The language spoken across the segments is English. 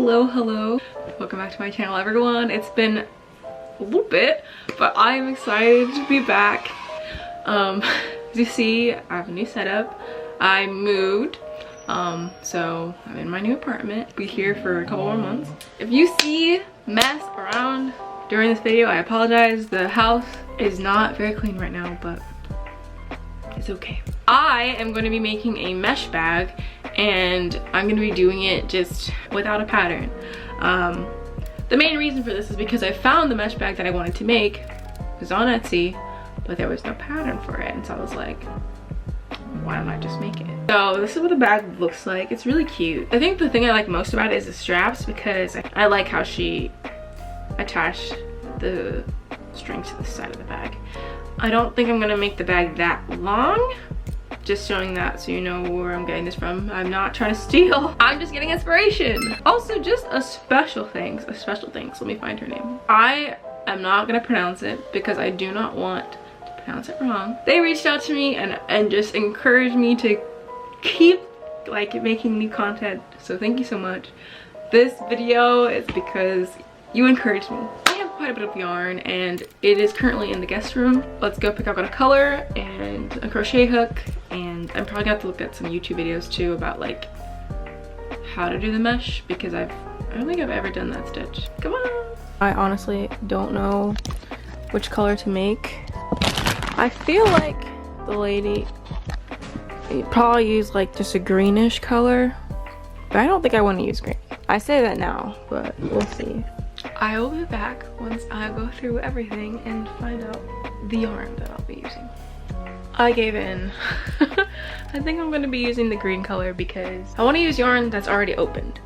Hello. Welcome back to my channel, everyone. It's been a little bit, but I am excited to be back. As you see, I have a new setup. I moved, so I'm in my new apartment. I'll be here for a couple more months. If you see mess around during this video, I apologize. The house is not very clean right now, but it's okay. I am going to be making a mesh bag, and I'm going to be doing it just without a pattern. The main reason for this is because I found the mesh bag that I wanted to make. It was on Etsy, but there was no pattern for it, and so I was like, why don't I just make it? So this is what the bag looks like. It's really cute. I think the thing I like most about it is the straps, because I like how she attached the strings to the side of the bag. I don't think I'm gonna make the bag that long. Just showing that so you know where I'm getting this from. I'm not trying to steal. I'm just getting inspiration. Also, just a special thanks. Let me find her name. I am not gonna pronounce it because I do not want to pronounce it wrong. They reached out to me and just encouraged me to keep like making new content. So thank you so much. This video is because you encouraged me. I have quite a bit of yarn and it is currently in the guest room. Let's go pick up a color and a crochet hook, and I'm probably gonna have to look at some YouTube videos too about like how to do the mesh, because I don't think I've ever done that stitch. Come on. I honestly don't know which color to make. I feel like the lady probably used like just a greenish color, but I don't think I want to use green. I say that now, but we'll see. I will be back once I go through everything and find out the yarn that I'll be using. I gave in. I think I'm going to be using the green color because I want to use yarn that's already opened.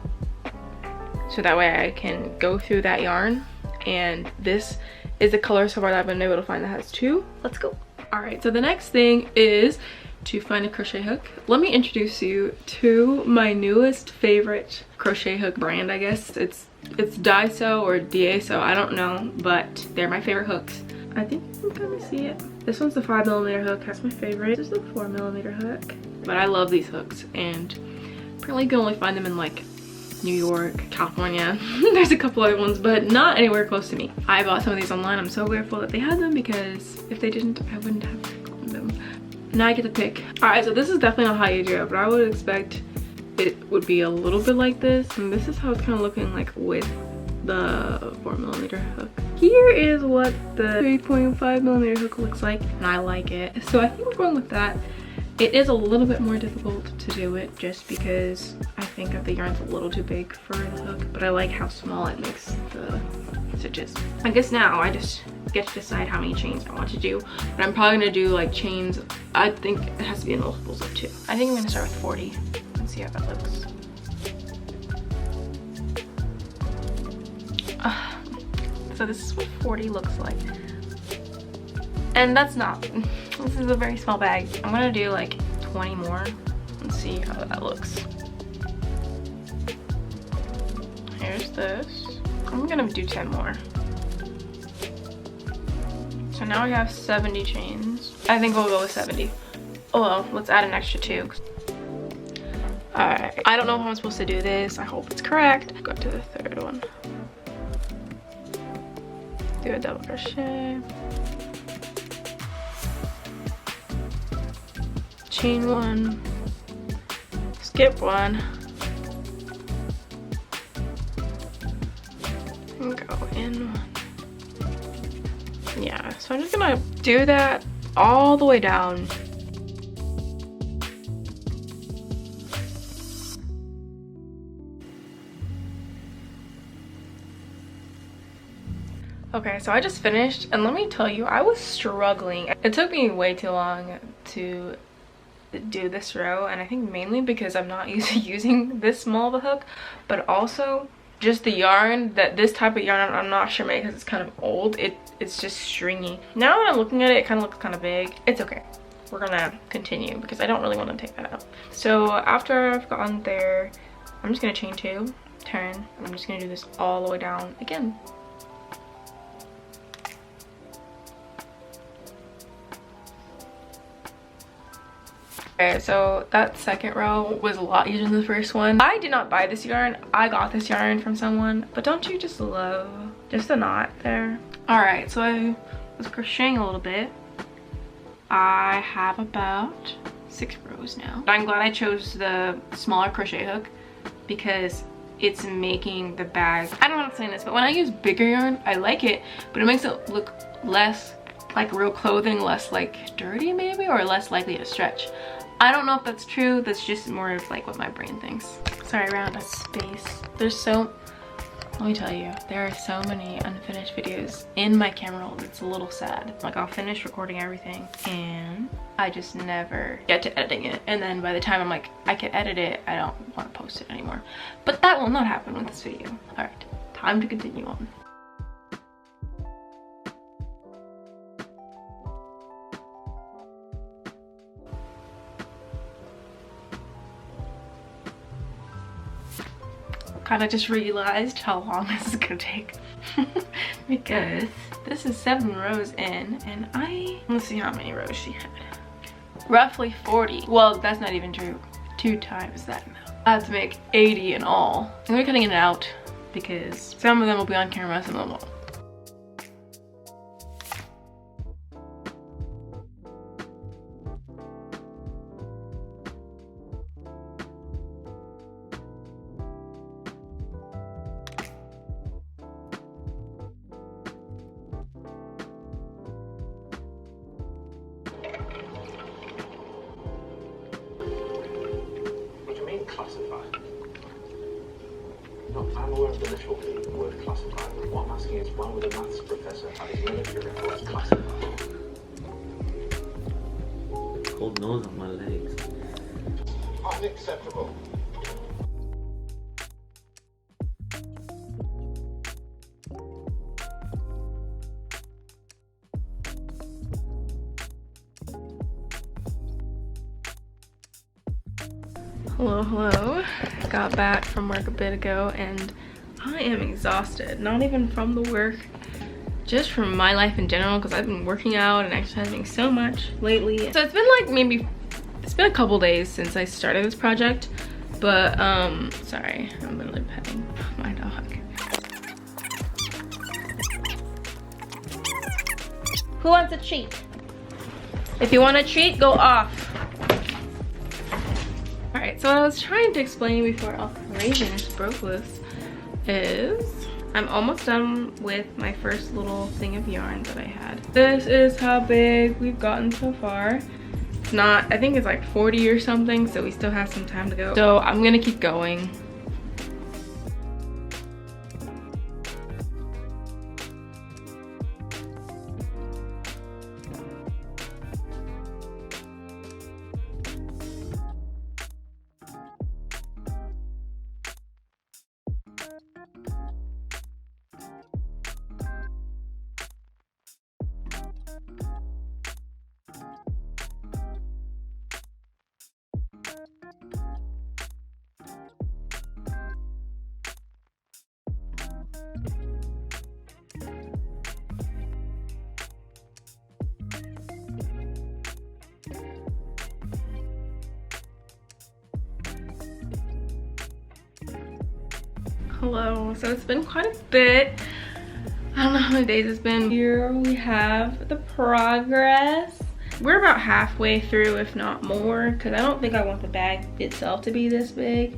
So that way I can go through that yarn, and this is the color so far that I've been able to find that has two. Let's go. Alright, so the next thing is to find a crochet hook. Let me introduce you to my newest favorite crochet hook brand, I guess. It's Daiso or Daiso, I don't know, but they're my favorite hooks. I think you can kind of see it. This one's the 5mm hook, that's my favorite. This is the 4mm hook. But I love these hooks, and apparently you can only find them in like New York, California. There's a couple other ones, but not anywhere close to me. I bought some of these online. I'm so grateful that they had them, because if they didn't, I wouldn't have gotten them. Now I get to pick. Alright, so this is definitely not how you do it, but I would expect it would be a little bit like this, and this is how it's kind of looking like with the 4mm hook. Here is what the 3.5mm hook looks like, and I like it, so I think we're going with that. It is a little bit more difficult to do it just because I think that the yarn's a little too big for the hook, but I like how small it makes the stitches. I guess now I just get to decide how many chains I want to do, but I'm probably gonna do like chains. I think it has to be in multiples of 2. I think I'm gonna start with 40 and see how that looks. So this is what 40 looks like, and that's not, this is a very small bag. I'm gonna do like 20 more and see how that looks. Here's this. I'm gonna do 10 more. So now we have 70 chains. I think we'll go with 70. Oh well, let's add an extra 2. Alright, I don't know how I'm supposed to do this. I hope it's correct. Go to the third one. Do a double crochet. Chain 1. Skip 1. And go in 1. Yeah, so I'm just gonna do that all the way down. Okay, so I just finished, and let me tell you, I was struggling. It took me way too long to do this row, and I think mainly because I'm not used to using this small of a hook, but also just the yarn, that this type of yarn, I'm not sure maybe because it's kind of old, it's just stringy. Now that I'm looking at it, it kind of looks kind of big. It's okay. We're gonna continue because I don't really want to take that out. So after I've gotten there, I'm just gonna chain 2, turn, and I'm just gonna do this all the way down again. Okay, so that second row was a lot easier than the first one. I did not buy this yarn. I got this yarn from someone, but don't you just love just the knot there? All right, so I was crocheting a little bit. I have about 6 rows now. I'm glad I chose the smaller crochet hook because it's making the bag, I don't know how to explain this, but when I use bigger yarn, I like it, but it makes it look less like real clothing, less like dirty maybe, or less likely to stretch. I don't know if that's true. That's just more of like what my brain thinks. Sorry, I ran out of space. Let me tell you, there are so many unfinished videos in my camera roll. It's a little sad. Like, I'll finish recording everything and I just never get to editing it. And then by the time I'm like, I can edit it, I don't want to post it anymore. But that will not happen with this video. All right, time to continue on. Kind of just realized how long this is gonna take because this is 7 rows in and let's see how many rows she had. Roughly 40. Well, that's not even true. 2 times that amount. I have to make 80 in all. I'm gonna be cutting it out because some of them will be on camera, some of them won't. Classified. No, I'm aware of the literal meaning of the word classified, but what I'm asking is why would a maths professor have his military records classified? Cold nose on my legs. Unacceptable. Hello. Got back from work a bit ago and I am exhausted. Not even from the work, just from my life in general, because I've been working out and exercising so much lately. So it's been like it's been a couple days since I started this project, but sorry, I'm literally petting my dog. Who wants a treat? If you want a treat, go off. Alright, so what I was trying to explain before Operation just broke this is I'm almost done with my first little thing of yarn that I had. This is how big we've gotten so far. It's not, I think it's like 40 or something, so we still have some time to go. So I'm gonna keep going. Hello, so it's been quite a bit. I don't know how many days it's been. Here we have the progress. We're about halfway through, if not more, because I don't think I want the bag itself to be this big.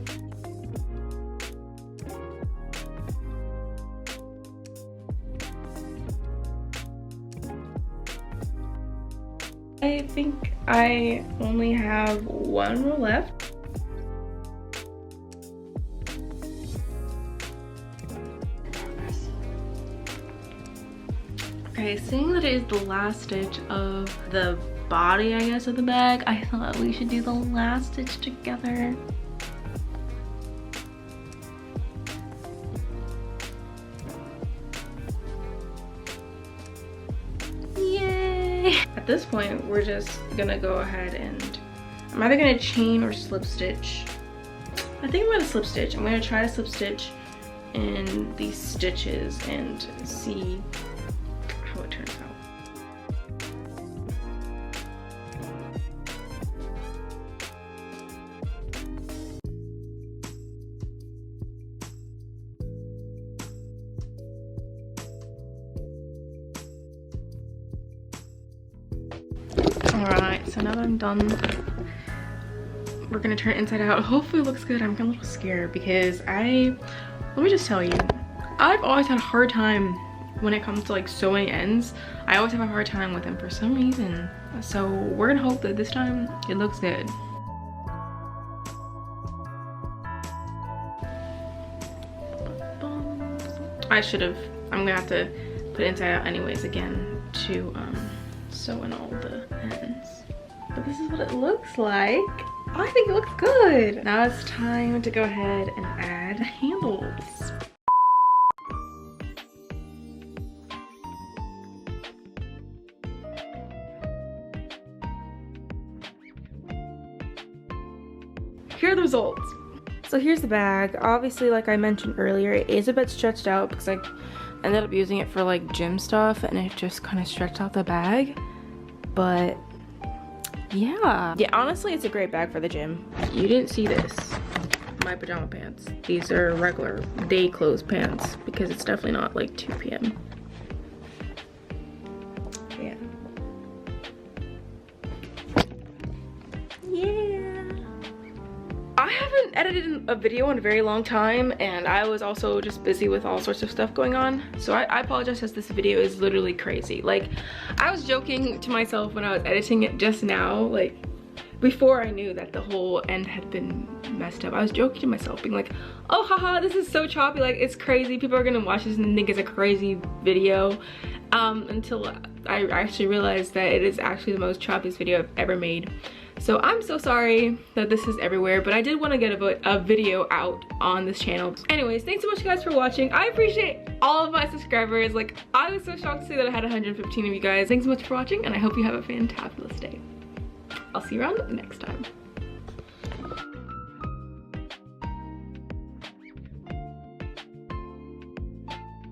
I think I only have 1 row left. Okay, seeing that it is the last stitch of the body, I guess, of the bag, I thought we should do the last stitch together. Yay! At this point, we're just gonna go ahead and I'm either gonna chain or slip stitch. I think I'm gonna slip stitch. I'm gonna try to slip stitch in these stitches and see how it turns out. Alright, so now that I'm done, we're gonna turn it inside out. Hopefully it looks good. I'm a little scared because let me just tell you, I've always had a hard time when it comes to like sewing ends. I always have a hard time with them for some reason. So we're gonna hope that this time it looks good. I'm gonna have to put it inside out anyways again to sew in all the ends. But this is what it looks like. I think it looks good. Now it's time to go ahead and add handles. Here are the results. So here's the bag. Obviously, like I mentioned earlier, it is a bit stretched out because I ended up using it for like gym stuff and it just kind of stretched out the bag. But yeah, honestly, it's a great bag for the gym. You didn't see this, my pajama pants. These are regular day clothes pants because it's definitely not like 2 p.m. Yeah. I haven't edited a video in a very long time, and I was also just busy with all sorts of stuff going on. So I apologize because this video is literally crazy. Like, I was joking to myself when I was editing it just now, like before I knew that the whole end had been messed up. I was joking to myself being like, oh haha, this is so choppy, like it's crazy. People are gonna watch this and think it's a crazy video. Until I actually realized that it is actually the most choppiest video I've ever made. So I'm so sorry that this is everywhere, but I did want to get a video out on this channel. Anyways, thanks so much guys for watching. I appreciate all of my subscribers. Like, I was so shocked to see that I had 115 of you guys. Thanks so much for watching, and I hope you have a fantabulous day. I'll see you around next time.